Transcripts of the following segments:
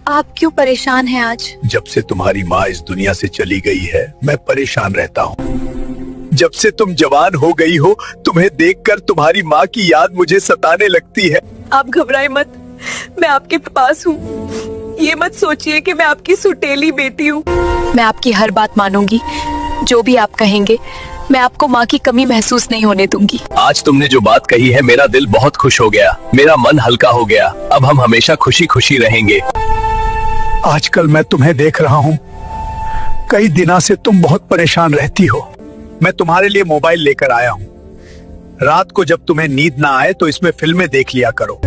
आप क्यों परेशान हैं आज? जब से तुम्हारी माँ इस दुनिया से चली गई है मैं परेशान रहता हूँ। जब से तुम जवान हो गई हो तुम्हें देखकर तुम्हारी माँ की याद मुझे सताने लगती है। आप घबराए मत, मैं आपके पास हूँ। ये मत सोचिए कि मैं आपकी सुटेली बेटी हूँ। मैं आपकी हर बात मानूंगी, जो भी आप कहेंगे। मैं आपको माँ की कमी महसूस नहीं होने दूंगी। आज तुमने जो बात कही है मेरा दिल बहुत खुश हो गया, मेरा मन हल्का हो गया। अब हम हमेशा खुशी खुशी रहेंगे। आजकल मैं तुम्हें देख रहा हूँ, कई दिनों से तुम बहुत परेशान रहती हो। मैं तुम्हारे लिए मोबाइल लेकर आया हूँ। रात को जब तुम्हें नींद ना आए तो इसमें फिल्में देख लिया करो।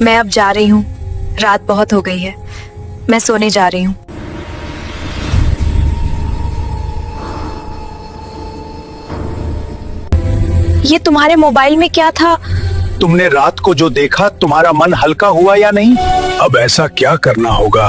मैं अब जा रही हूँ, रात बहुत हो गई है। मैं सोने जा रही हूँ। ये तुम्हारे मोबाइल में क्या था? तुमने रात को जो देखा तुम्हारा मन हल्का हुआ या नहीं? अब ऐसा क्या करना होगा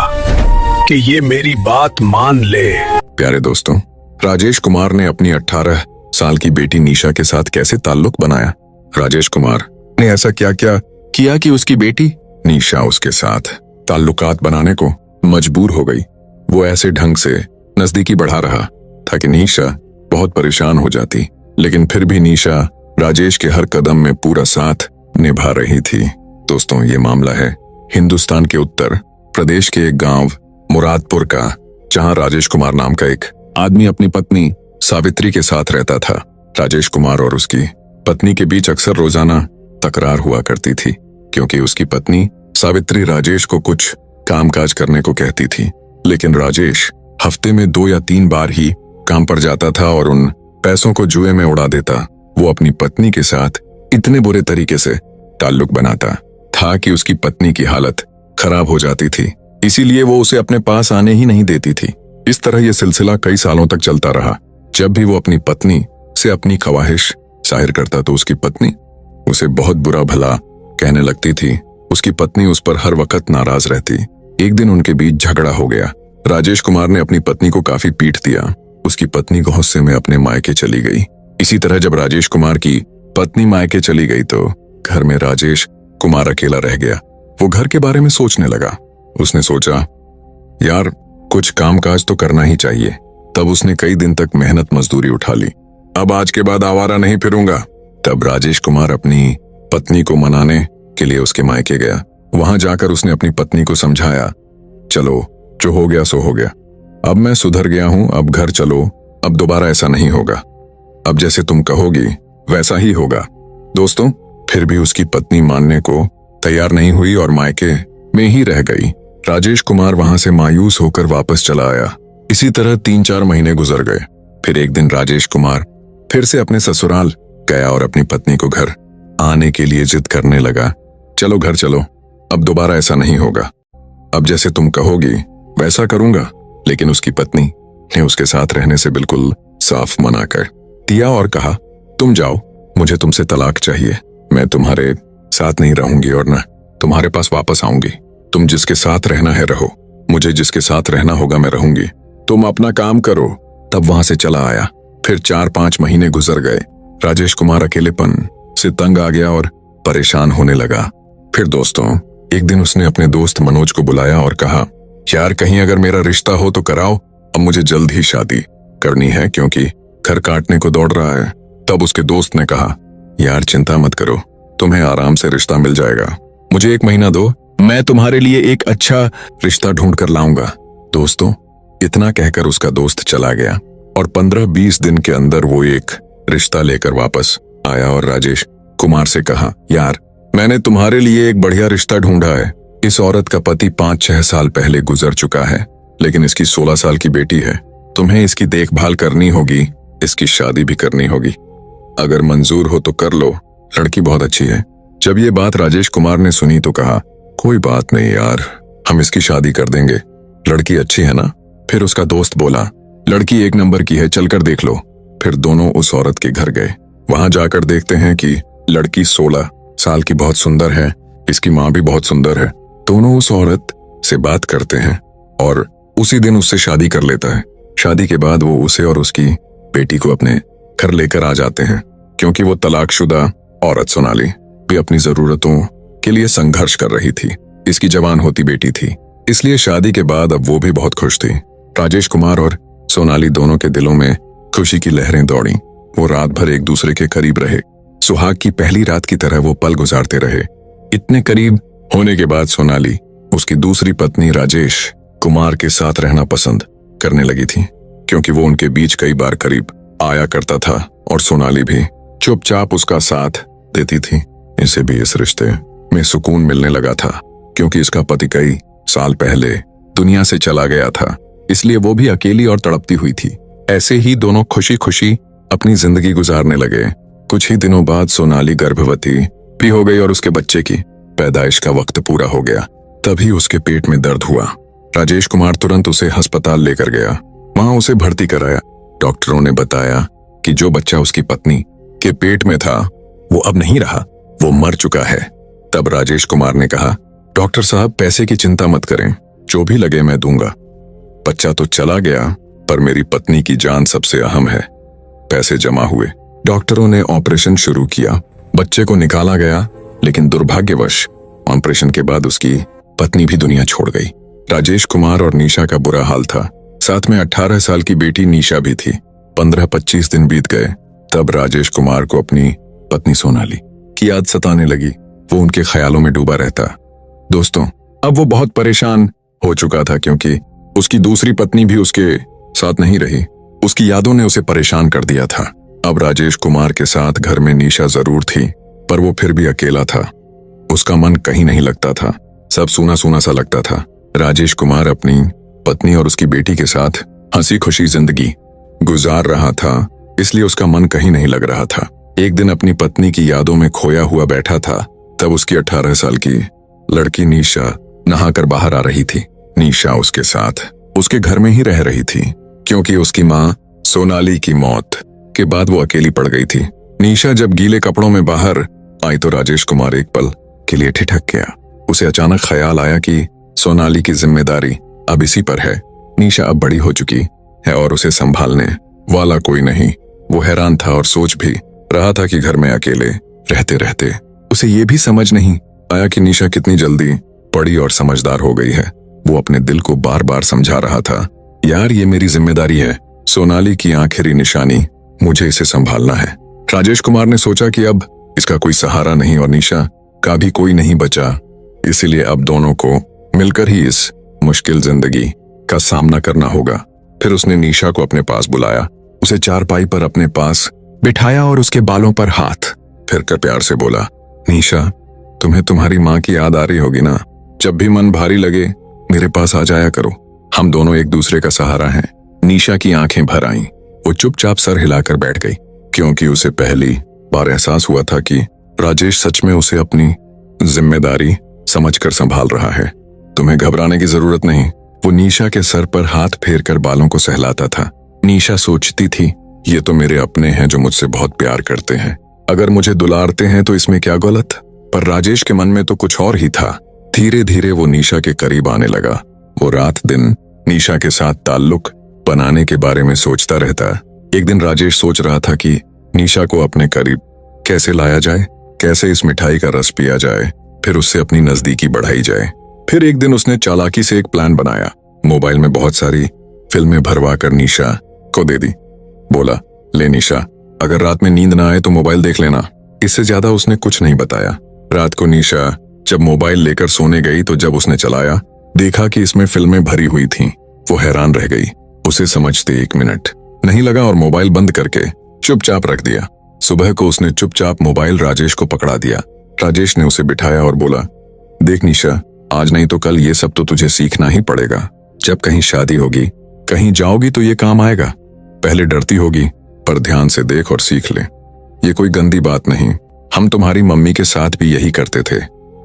कि ये मेरी बात मान ले। प्यारे दोस्तों, राजेश कुमार ने अपनी 18 साल की बेटी निशा के साथ कैसे ताल्लुक बनाया। राजेश कुमार ने ऐसा क्या क्या किया कि उसकी बेटी निशा उसके साथ ताल्लुकात बनाने को मजबूर हो गई। वो ऐसे ढंग से नजदीकी बढ़ा रहा ताकि निशा बहुत परेशान हो जाती, लेकिन फिर भी निशा राजेश के हर कदम में पूरा साथ निभा रही थी। दोस्तों, ये मामला है हिंदुस्तान के उत्तर प्रदेश के एक गांव मुरादपुर का, जहां राजेश कुमार नाम का एक आदमी अपनी पत्नी सावित्री के साथ रहता था। राजेश कुमार और उसकी पत्नी के बीच अक्सर रोजाना तकरार हुआ करती थी, क्योंकि उसकी पत्नी सावित्री राजेश को कुछ कामकाज करने को कहती थी, लेकिन राजेश हफ्ते में 2 या 3 बार ही काम पर जाता था और उन पैसों को जुए में उड़ा देता। वो अपनी पत्नी के साथ इतने बुरे तरीके से ताल्लुक बनाता था कि उसकी पत्नी की हालत खराब हो जाती थी, इसीलिए वो उसे अपने पास आने ही नहीं देती थी। इस तरह यह सिलसिला कई सालों तक चलता रहा। जब भी वो अपनी पत्नी से अपनी ख्वाहिश जाहिर करता तो उसकी पत्नी उसे बहुत बुरा भला कहने लगती थी। उसकी पत्नी उस पर हर वक्त नाराज रहती। एक दिन उनके बीच झगड़ा हो गया। राजेश कुमार ने अपनी पत्नी को काफी पीट दिया। उसकी पत्नी गुस्से में अपने मायके चली गई। इसी तरह जब राजेश कुमार की पत्नी मायके चली गई तो घर में राजेश कुमार अकेला रह गया। वो घर के बारे में सोचने लगा। उसने सोचा, यार कुछ कामकाज तो करना ही चाहिए। तब उसने कई दिन तक मेहनत मजदूरी उठा ली। अब आज के बाद आवारा नहीं फिरूंगा। तब राजेश कुमार अपनी पत्नी को मनाने के लिए उसके मायके गया। वहां जाकर उसने अपनी पत्नी को समझाया, चलो जो हो गया सो हो गया, अब मैं सुधर गया हूं, अब घर चलो, अब दोबारा ऐसा नहीं होगा, अब जैसे तुम कहोगी वैसा ही होगा। दोस्तों, फिर भी उसकी पत्नी मानने को तैयार नहीं हुई और मायके में ही रह गई। राजेश कुमार वहां से मायूस होकर वापस चला आया। इसी तरह 3-4 महीने गुजर गए। फिर एक दिन राजेश कुमार फिर से अपने ससुराल गया और अपनी पत्नी को घर आने के लिए जिद करने लगा, चलो घर चलो, अब दोबारा ऐसा नहीं होगा, अब जैसे तुम कहोगी वैसा करूंगा। लेकिन उसकी पत्नी ने उसके साथ रहने से बिल्कुल साफ मना कर दिया और कहा, तुम जाओ, मुझे तुमसे तलाक चाहिए। मैं तुम्हारे साथ नहीं रहूंगी और न तुम्हारे पास वापस आऊंगी। तुम जिसके साथ रहना है रहो, मुझे जिसके साथ रहना होगा मैं रहूंगी। तुम अपना काम करो। तब वहां से चला आया। फिर 4-5 महीने गुजर गए। राजेश कुमार अकेलेपन से तंग आ गया और परेशान होने लगा। फिर दोस्तों, एक दिन उसने अपने दोस्त मनोज को बुलाया और कहा, यार कहीं अगर मेरा रिश्ता हो तो कराओ, अब मुझे जल्द ही शादी करनी है क्योंकि घर काटने को दौड़ रहा है। तब उसके दोस्त ने कहा, यार चिंता मत करो, तुम्हें आराम से रिश्ता मिल जाएगा, मुझे 1 महीना दो, मैं तुम्हारे लिए एक अच्छा रिश्ता ढूंढ कर लाऊंगा। दोस्तों, इतना कहकर उसका दोस्त चला गया और 15-20 दिन के अंदर वो एक रिश्ता लेकर वापस आया और राजेश कुमार से कहा, यार मैंने तुम्हारे लिए एक बढ़िया रिश्ता ढूंढा है। इस औरत का पति 5-6 साल पहले गुजर चुका है, लेकिन इसकी 16 साल की बेटी है। तुम्हें इसकी देखभाल करनी होगी, इसकी शादी भी करनी होगी। अगर मंजूर हो तो कर लो, लड़की बहुत अच्छी है। जब ये बात राजेश कुमार ने सुनी तो कहा, कोई बात नहीं यार, हम इसकी शादी कर देंगे, लड़की अच्छी है ना। फिर उसका दोस्त बोला, लड़की 1 नंबर की है, चलकर देख लो। फिर दोनों उस औरत के घर गए। वहां जाकर देखते हैं कि लड़की 16 साल की बहुत सुंदर है, इसकी माँ भी बहुत सुंदर है। दोनों उस औरत से बात करते हैं और उसी दिन उससे शादी कर लेता है। शादी के बाद वो उसे और उसकी बेटी को अपने घर लेकर आ जाते हैं, क्योंकि वो तलाकशुदा औरत सोनाली भी अपनी जरूरतों के लिए संघर्ष कर रही थी। इसकी जवान होती बेटी थी, इसलिए शादी के बाद अब वो भी बहुत खुश थी। राजेश कुमार और सोनाली दोनों के दिलों में खुशी की लहरें दौड़ी। वो रात भर एक दूसरे के करीब रहे। सुहाग की पहली रात की तरह वो पल गुजारते रहे। इतने करीब होने के बाद सोनाली उसकी दूसरी पत्नी राजेश कुमार के साथ रहना पसंद करने लगी थी, क्योंकि वो उनके बीच कई बार करीब आया करता था और सोनाली भी चुपचाप उसका साथ देती थी। इसे भी इस रिश्ते में सुकून मिलने लगा था, क्योंकि इसका पति कई साल पहले दुनिया से चला गया था, इसलिए वो भी अकेली और तड़पती हुई थी। ऐसे ही दोनों खुशी खुशी अपनी जिंदगी गुजारने लगे। कुछ ही दिनों बाद सोनाली गर्भवती भी हो गई और उसके बच्चे की पैदाइश का वक्त पूरा हो गया। तभी उसके पेट में दर्द हुआ। राजेश कुमार तुरंत उसे अस्पताल लेकर गया। वहां उसे भर्ती कराया। डॉक्टरों ने बताया कि जो बच्चा उसकी पत्नी के पेट में था वो अब नहीं रहा, वो मर चुका है। तब राजेश कुमार ने कहा, डॉक्टर साहब पैसे की चिंता मत करें, जो भी लगे मैं दूंगा। बच्चा तो चला गया, पर मेरी पत्नी की जान सबसे अहम है। पैसे जमा हुए। डॉक्टरों ने ऑपरेशन शुरू किया। बच्चे को निकाला गया, लेकिन दुर्भाग्यवश ऑपरेशन के बाद उसकी पत्नी भी दुनिया छोड़ गई। राजेश कुमार और निशा का बुरा हाल था। साथ में 18 साल की बेटी निशा भी थी। 15-25 दिन बीत गए। तब राजेश कुमार को अपनी पत्नी सोनाली की याद सताने लगी। वो उनके ख्यालों में डूबा रहता। दोस्तों, अब वो बहुत परेशान हो चुका था, क्योंकि उसकी दूसरी पत्नी भी उसके साथ नहीं रही। उसकी यादों ने उसे परेशान कर दिया था। अब राजेश कुमार के साथ घर में निशा जरूर थी, पर वो फिर भी अकेला था। उसका मन कहीं नहीं लगता था। सब सूना सूना सा लगता था। राजेश कुमार अपनी पत्नी और उसकी बेटी के साथ हंसी खुशी जिंदगी गुजार रहा था, इसलिए उसका मन कहीं नहीं लग रहा था। एक दिन अपनी पत्नी की यादों में खोया हुआ बैठा था। तब उसकी 18 साल की लड़की निशा नहाकर बाहर आ रही थी। निशा उसके साथ उसके घर में ही रह रही थी, क्योंकि उसकी मां सोनाली की मौत के बाद वो अकेली पड़ गई थी। निशा जब गीले कपड़ों में बाहर आई तो राजेश कुमार एक पल के लिए ठिठक गया। उसे अचानक ख्याल आया कि सोनाली की जिम्मेदारी अब इसी पर है। निशा अब बड़ी हो चुकी है और उसे संभालने वाला कोई नहीं। वो हैरान था और सोच भी रहा था कि घर में अकेले रहते रहते उसे ये भी समझ नहीं आया कि निशा कितनी जल्दी बड़ी और समझदार हो गई है। वो अपने दिल को बार बार समझा रहा था, यार ये मेरी जिम्मेदारी है। सोनाली की आखिरी निशानी, मुझे इसे संभालना है। राजेश कुमार ने सोचा कि अब इसका कोई सहारा नहीं और निशा का भी कोई नहीं बचा, इसीलिए अब दोनों को मिलकर ही इस मुश्किल जिंदगी का सामना करना होगा। फिर उसने निशा को अपने पास बुलाया, उसे चारपाई पर अपने पास बिठाया और उसके बालों पर हाथ फिरकर प्यार से बोला, निशा, तुम्हें तुम्हारी माँ की याद आ रही होगी ना? जब भी मन भारी लगे मेरे पास आ जाया करो, हम दोनों एक दूसरे का सहारा हैं। निशा की आंखें भर आईं। वो चुपचाप सर हिलाकर बैठ गई, क्योंकि उसे पहली बार एहसास हुआ था कि राजेश सच में उसे अपनी जिम्मेदारी समझकर संभाल रहा है। तुम्हें घबराने की जरूरत नहीं। वो निशा के सर पर हाथ फेरकर बालों को सहलाता था। निशा सोचती थी, ये तो मेरे अपने हैं जो मुझसे बहुत प्यार करते हैं, अगर मुझे दुलारते हैं तो इसमें क्या गलत? पर राजेश के मन में तो कुछ और ही था। धीरे धीरे वो निशा के करीब आने लगा। वो रात दिन निशा के साथ ताल्लुक बनाने के बारे में सोचता रहता। एक दिन राजेश सोच रहा था कि निशा को अपने करीब कैसे लाया जाए, कैसे इस मिठाई का रस पिया जाए, फिर उससे अपनी नजदीकी बढ़ाई जाए। फिर एक दिन उसने चालाकी से एक प्लान बनाया। मोबाइल में बहुत सारी फिल्में भरवा कर निशा को दे दी। बोला, ले निशा, अगर रात में नींद ना आए तो मोबाइल देख लेना। इससे ज्यादा उसने कुछ नहीं बताया। रात को निशा जब मोबाइल लेकर सोने गई तो जब उसने चलाया, देखा कि इसमें फिल्में भरी हुई थीं। वो हैरान रह गई। उसे समझते 1 मिनट नहीं लगा और मोबाइल बंद करके चुपचाप रख दिया। सुबह को उसने चुपचाप मोबाइल राजेश को पकड़ा दिया। राजेश ने उसे बिठाया और बोला, देख निशा, आज नहीं तो कल ये सब तो तुझे सीखना ही पड़ेगा। जब कहीं शादी होगी, कहीं जाओगी तो ये काम आएगा। पहले डरती होगी, पर ध्यान से देख और सीख ले। ये कोई गंदी बात नहीं, हम तुम्हारी मम्मी के साथ भी यही करते थे।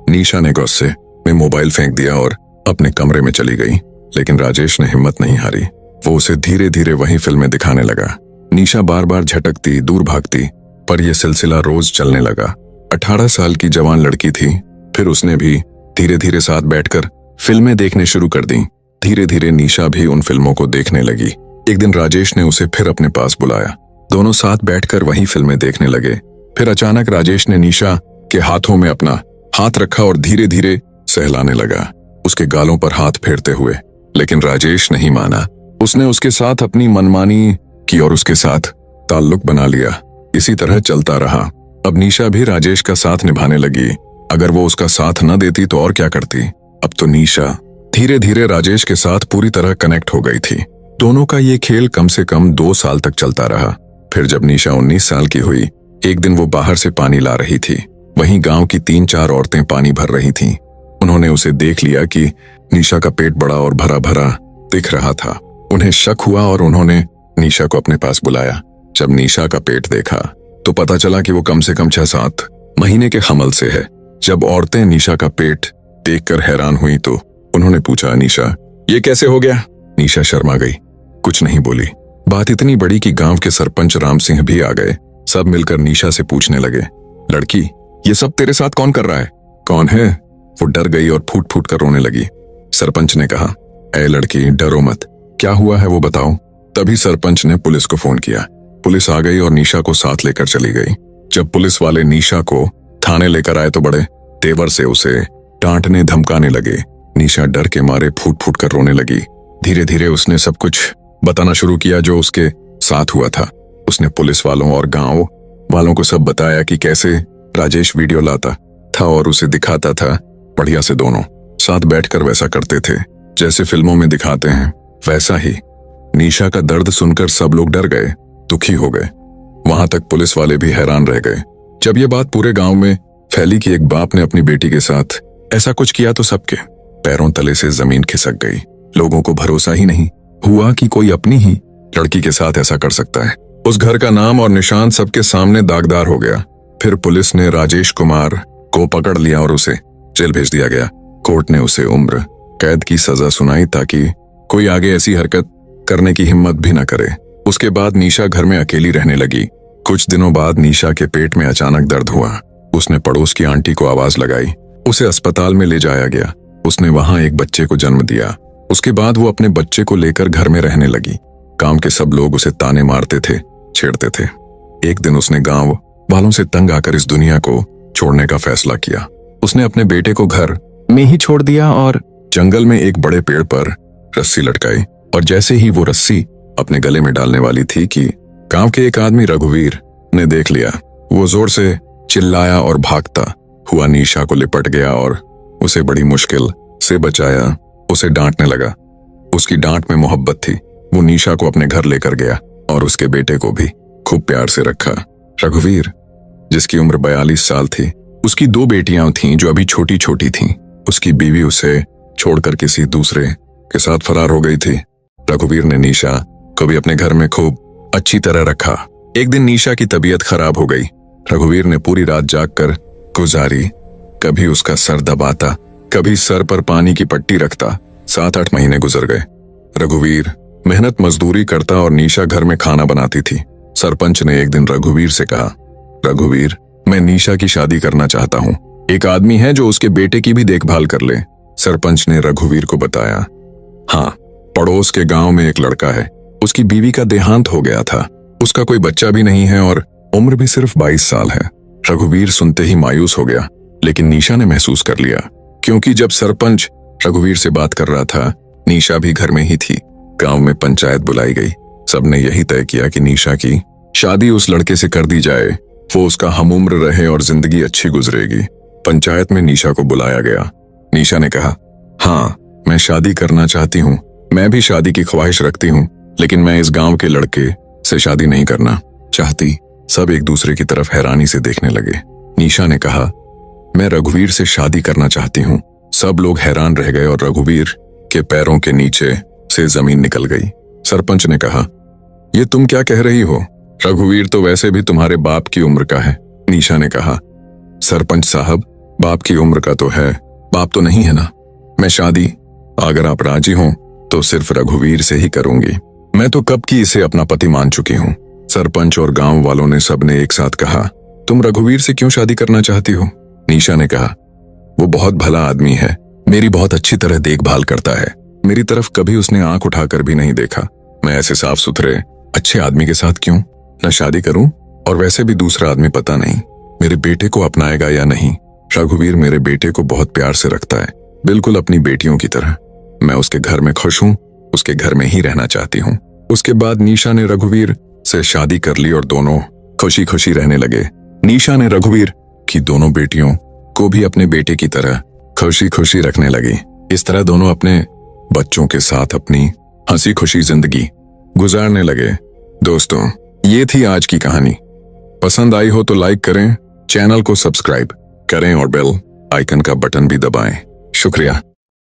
निशा ने गुस्से में मोबाइल फेंक दिया और अपने कमरे में चली गई, लेकिन राजेश ने हिम्मत नहीं हारी। वो उसे धीरे धीरे वही फिल्में दिखाने लगा। निशा बार बार झटकती, दूर भागती, पर यह सिलसिला रोज चलने लगा। 18 साल की जवान लड़की थी। फिर उसने भी धीरे धीरे साथ बैठकर फिल्में देखने शुरू कर दी। धीरे धीरे निशा भी उन फिल्मों को देखने लगी। एक दिन राजेश ने उसे फिर अपने पास बुलाया। दोनों साथ बैठकर वही फिल्में देखने लगे। फिर अचानक राजेश ने निशा के हाथों में अपना हाथ रखा और धीरे धीरे सहलाने लगा, उसके गालों पर हाथ फेरते हुए। लेकिन राजेश नहीं माना। उसने उसके साथ अपनी मनमानी की और उसके साथ ताल्लुक बना लिया। इसी तरह चलता रहा। अब निशा भी राजेश का साथ निभाने लगी। अगर वो उसका साथ न देती तो और क्या करती। अब तो निशा धीरे धीरे राजेश के साथ पूरी तरह कनेक्ट हो गई थी। दोनों का ये खेल कम से कम 2 साल तक चलता रहा। फिर जब निशा 19 साल की हुई, एक दिन वो बाहर से पानी ला रही थी। वहीं गांव की 3-4 औरतें पानी भर रही थीं। उन्होंने उसे देख लिया कि निशा का पेट बड़ा और भरा भरा दिख रहा था। उन्हें शक हुआ और उन्होंने निशा को अपने पास बुलाया। जब निशा का पेट देखा तो पता चला कि वो कम से कम 6-7 महीने के हमल से है। जब औरतें निशा का पेट देखकर हैरान हुई तो उन्होंने पूछा, निशा ये कैसे हो गया? निशा शर्मा गई, कुछ नहीं बोली। बात इतनी बड़ी कि गांव के सरपंच राम सिंह भी आ गए। सब मिलकर निशा से पूछने लगे, लड़की ये सब तेरे साथ कौन कर रहा है? कौन है? वो डर गई और फूट फूट कर रोने लगी। सरपंच ने कहा, ऐ लड़की डरो मत, क्या हुआ है वो बताओ। तभी सरपंच ने पुलिस को फोन किया। पुलिस आ गई और निशा को साथ लेकर चली गई। जब पुलिस वाले निशा को थाने लेकर आए तो बड़े तेवर से उसे डांटने धमकाने लगे। निशा डर के मारे फूट फूट कर रोने लगी। धीरे धीरे उसने सब कुछ बताना शुरू किया जो उसके साथ हुआ था। उसने पुलिस वालों और गांव वालों को सब बताया कि कैसे राजेश वीडियो लाता था और उसे दिखाता था। बढ़िया से दोनों साथ बैठकर वैसा करते थे जैसे फिल्मों में दिखाते हैं, वैसा ही। निशा का दर्द सुनकर सब लोग डर गए, दुखी हो गए। वहां तक पुलिस वाले भी हैरान रह गए। जब ये बात पूरे गांव में फैली कि एक बाप ने अपनी बेटी के साथ ऐसा कुछ किया तो सबके पैरों तले से जमीन खिसक गई। लोगों को भरोसा ही नहीं हुआ कि कोई अपनी ही लड़की के साथ ऐसा कर सकता है। उस घर का नाम और निशान सबके सामने दागदार हो गया। फिर पुलिस ने राजेश कुमार को पकड़ लिया और उसे जेल भेज दिया गया। कोर्ट ने उसे उम्र कैद की सजा सुनाई ताकि कोई आगे ऐसी हरकत करने की हिम्मत भी न करे। उसके बाद निशा घर में अकेली रहने लगी। कुछ दिनों बाद निशा के पेट में अचानक दर्द हुआ। उसने पड़ोस की आंटी को आवाज लगाई। उसे अस्पताल में ले जाया गया। उसने वहां एक बच्चे को जन्म दिया। उसके बाद वो अपने बच्चे को लेकर घर में रहने लगी। गांव के सब लोग उसे ताने मारते थे, छेड़ते थे। एक दिन उसने गांव वालों से तंग आकर इस दुनिया को छोड़ने का फैसला किया। उसने अपने बेटे को घर में ही छोड़ दिया और जंगल में एक बड़े पेड़ पर रस्सी लटकाई। और जैसे ही वो रस्सी अपने गले में डालने वाली थी कि गांव के एक आदमी रघुवीर ने देख लिया। वो जोर से चिल्लाया और भागता हुआ निशा को लिपट गया और उसे बड़ी मुश्किल से बचाया। उसे डांटने लगा। उसकी डांट में मोहब्बत थी। वो निशा को अपने घर लेकर गया और उसके बेटे को भी खूब प्यार से रखा। रघुवीर, जिसकी उम्र 42 साल थी, उसकी 2 बेटियां थीं जो अभी छोटी छोटी थीं। उसकी बीवी उसे छोड़कर किसी दूसरे के साथ फरार हो गई थी। रघुवीर ने निशा को भी अपने घर में खूब अच्छी तरह रखा। एक दिन निशा की तबीयत खराब हो गई। रघुवीर ने पूरी रात जागकर गुजारी। कभी उसका सर दबाता, कभी सर पर पानी की पट्टी रखता। 7-8 महीने गुजर गए। रघुवीर मेहनत मजदूरी करता और निशा घर में खाना बनाती थी। सरपंच ने एक दिन रघुवीर से कहा, रघुवीर, मैं निशा की शादी करना चाहता हूँ। एक आदमी है जो उसके बेटे की भी देखभाल कर ले। सरपंच ने रघुवीर को बताया, हाँ, पड़ोस के गांव में एक लड़का है। उसकी बीवी का देहांत हो गया था। उसका कोई बच्चा भी नहीं है और उम्र भी सिर्फ 22 साल है। रघुवीर सुनते ही मायूस हो गया, लेकिन निशा ने महसूस कर लिया, क्योंकि जब सरपंच रघुवीर से बात कर रहा था, निशा भी घर में ही थी। गांव में पंचायत बुलाई गई। सबने यही तय किया कि निशा की शादी उस लड़के से कर दी जाए। वो उसका हमउम्र रहे और जिंदगी अच्छी गुजरेगी। पंचायत में निशा को बुलाया गया। निशा ने कहा, हाँ, मैं शादी करना चाहती हूँ। मैं भी शादी की ख्वाहिश रखती हूँ, लेकिन मैं इस गांव के लड़के से शादी नहीं करना चाहती। सब एक दूसरे की तरफ हैरानी से देखने लगे। निशा ने कहा, मैं रघुवीर से शादी करना चाहती हूँ। सब लोग हैरान रह गए और रघुवीर के पैरों के नीचे से जमीन निकल गई। सरपंच ने कहा, ये तुम क्या कह रही हो? रघुवीर तो वैसे भी तुम्हारे बाप की उम्र का है। निशा ने कहा, सरपंच साहब, बाप की उम्र का तो है, बाप तो नहीं है ना। मैं शादी, अगर आप राजी हों तो सिर्फ रघुवीर से ही करूंगी। मैं तो कब की इसे अपना पति मान चुकी हूँ। सरपंच और गांव वालों ने सबने एक साथ कहा, तुम रघुवीर से क्यों शादी करना चाहती हो? निशा ने कहा, वो बहुत भला आदमी है, मेरी बहुत अच्छी तरह देखभाल करता है। मेरी तरफ कभी उसने आंख उठाकर भी नहीं देखा। मैं ऐसे साफ सुथरे अच्छे आदमी के साथ क्यों न शादी करूं? और वैसे भी दूसरा आदमी पता नहीं मेरे बेटे को अपनाएगा या नहीं। रघुवीर मेरे बेटे को बहुत प्यार से रखता है। बिल्कुल अपनी बेटियों की तरह। मैं उसके घर में खुश हूँ, उसके घर में ही रहना चाहती हूँ। उसके बाद निशा ने रघुवीर से शादी कर ली और दोनों खुशी खुशी रहने लगे। निशा ने रघुवीर की दोनों बेटियों को भी अपने बेटे की तरह खुशी खुशी रखने लगी। इस तरह दोनों अपने बच्चों के साथ अपनी हंसी खुशी जिंदगी गुजारने लगे। दोस्तों, ये थी आज की कहानी। पसंद आई हो तो लाइक करें, चैनल को सब्सक्राइब करें और बेल आइकन का बटन भी दबाएं। शुक्रिया।